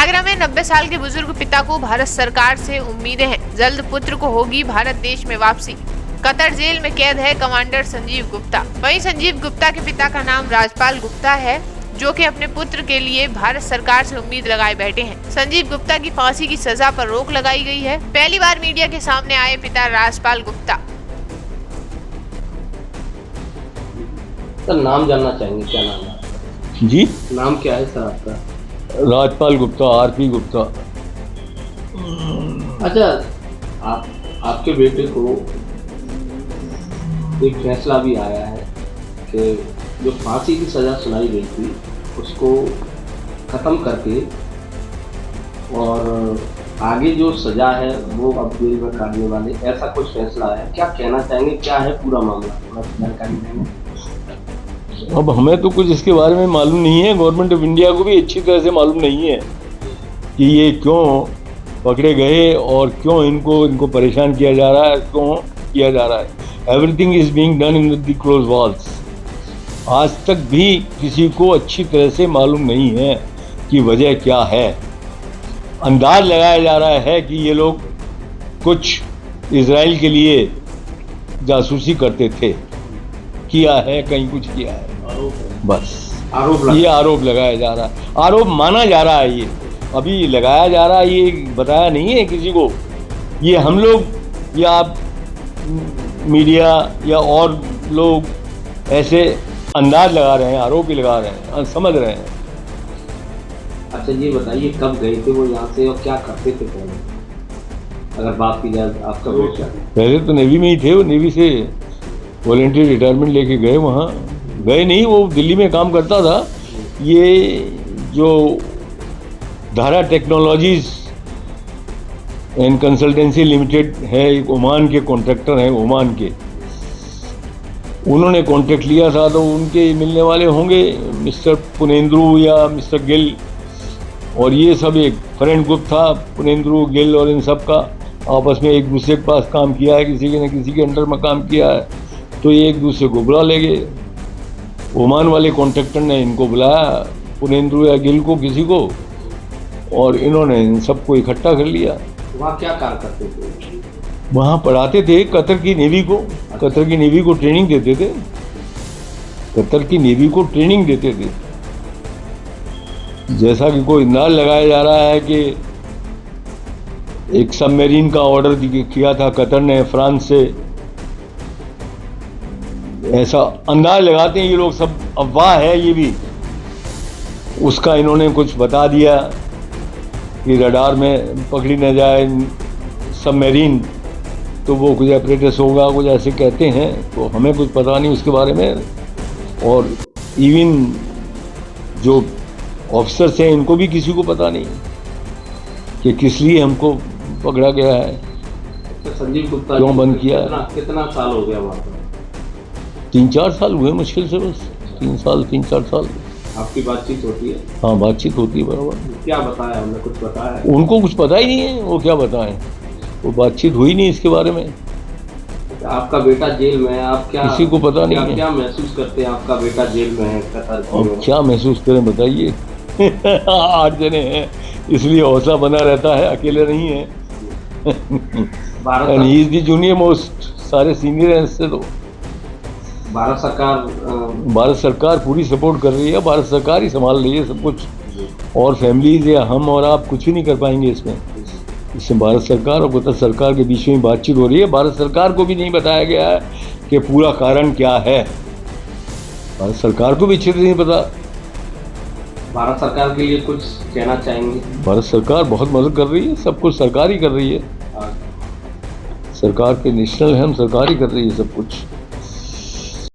आगरा में 90 साल के बुजुर्ग पिता को भारत सरकार से उम्मीदें हैं, जल्द पुत्र को होगी भारत देश में वापसी। कतर जेल में कैद है कमांडर संजीव गुप्ता। वहीं संजीव गुप्ता के पिता का नाम राजपाल गुप्ता है, जो कि अपने पुत्र के लिए भारत सरकार से उम्मीद लगाए बैठे हैं। संजीव गुप्ता की फांसी की सजा पर रोक लगाई गई है। पहली बार मीडिया के सामने आए पिता राजपाल गुप्ता। सर नाम जानना चाहेंगे, क्या नाम है? जी, नाम क्या है सर आपका? राजपाल गुप्ता, आरपी गुप्ता। अच्छा, आपके बेटे को एक फैसला भी आया है कि जो फांसी की सज़ा सुनाई गई थी उसको ख़त्म करके और आगे जो सज़ा है वो अब जेल में काटने वाले, ऐसा कुछ फैसला है। क्या कहना चाहेंगे, क्या है पूरा मामला, थोड़ा जानकारी देंगे? अब हमें तो कुछ इसके बारे में मालूम नहीं है। गवर्नमेंट ऑफ इंडिया को भी अच्छी तरह से मालूम नहीं है कि ये क्यों पकड़े गए और क्यों इनको परेशान किया जा रहा है, क्यों किया जा रहा है। Everything is being done in the close walls. आज तक भी किसी को अच्छी तरह से मालूम नहीं है कि वजह क्या है। अंदाज लगाया जा रहा है कि ये लोग कुछ इजराइल के लिए जासूसी करते थे, किया है, कहीं कुछ किया है, बस ये आरोप लगाया जा रहा है, आरोप माना जा रहा है। ये अभी लगाया जा रहा है, ये बताया नहीं है किसी को। ये हम लोग या आप मीडिया या और लोग ऐसे अंदाज लगा रहे हैं, आरोप ही लगा रहे हैं, समझ रहे हैं। अच्छा ये बताइए, कब गए थे वो यहाँ से और क्या करते थे पहले, अगर बात की जाए आपका बेटा? पहले तो नेवी में ही थे, वो नेवी से वॉलंटियर रिटायरमेंट लेके गए। वहाँ गए नहीं, वो दिल्ली में काम करता था। ये जो धारा टेक्नोलॉजीज एंड कंसल्टेंसी लिमिटेड है, एक ओमान के कॉन्ट्रैक्टर हैं, ओमान के, उन्होंने कॉन्ट्रैक्ट लिया था तो उनके मिलने वाले होंगे मिस्टर पुनेंद्रू या मिस्टर गिल, और ये सब एक फ्रेंड ग्रुप था, पुनेंद्रू, गिल और इन सब का आपस में एक दूसरे के पास काम किया है, किसी ने किसी के अंडर में काम किया है, तो ये एक दूसरे को बुला ले गए। ओमान वाले कॉन्ट्रैक्टर ने इनको बुलाया, पुनेंद्रू या गिल को, किसी को, और इन्होंने इन सबको इकट्ठा कर लिया। वहाँ क्या कार्य करते थे? वहाँ पढ़ाते थे कतर की नेवी को, कतर की नेवी को ट्रेनिंग देते थे, कतर की नेवी को ट्रेनिंग देते थे। जैसा कि कोई अंदाज लगाया जा रहा है कि एक सबमरीन का ऑर्डर किया था कतर ने फ्रांस से, ऐसा अंदाज लगाते हैं ये लोग, सब अफवाह है ये भी। उसका इन्होंने कुछ बता दिया कि रडार में पकड़ी न जाए सबमरीन तो वो कुछ ऑपरेटस होगा, कुछ ऐसे कहते हैं, तो हमें कुछ पता नहीं उसके बारे में। और इवन जो ऑफिसर्स हैं इनको भी किसी को पता नहीं कि किस लिए हमको पकड़ा गया है, संजीव गुप्ता क्यों बंद किया है। कितना साल हो गया वहाँ पर? 3-4 साल हुए मुश्किल से, बस 3-4 साल। आपकी बातचीत होती है? हाँ, बातचीत होती है बराबर। क्या बताया हमने, कुछ बताया? उनको कुछ पता ही नहीं है, वो क्या बताएं, वो बातचीत हुई नहीं इसके बारे में। आपका बेटा जेल में है, आप क्या, किसी को पता नहीं है। क्या महसूस करते हैं आपका बेटा जेल में है कतर में? और क्या महसूस करें बताइए। 8 जने हैं इसलिए हौसला बना रहता है, अकेले नहीं है। And he is the junior most, सारे सीनियर हैं इससे। तो भारत सरकार पूरी सपोर्ट कर रही है, भारत सरकार ही संभाल रही है सब कुछ, और फैमिलीज या हम और आप कुछ भी नहीं कर पाएंगे इसमें। इससे भारत सरकार और कतर सरकार के बीच में बातचीत हो रही है। भारत सरकार को भी नहीं बताया गया है कि पूरा कारण क्या है, भारत सरकार को भी अच्छे से नहीं पता। भारत सरकार के लिए कुछ कहना चाहेंगे? भारत सरकार बहुत मदद कर रही है, सब कुछ सरकार ही कर रही है, सरकार के नेशनल है, हम सरकार ही कर रही है सब कुछ।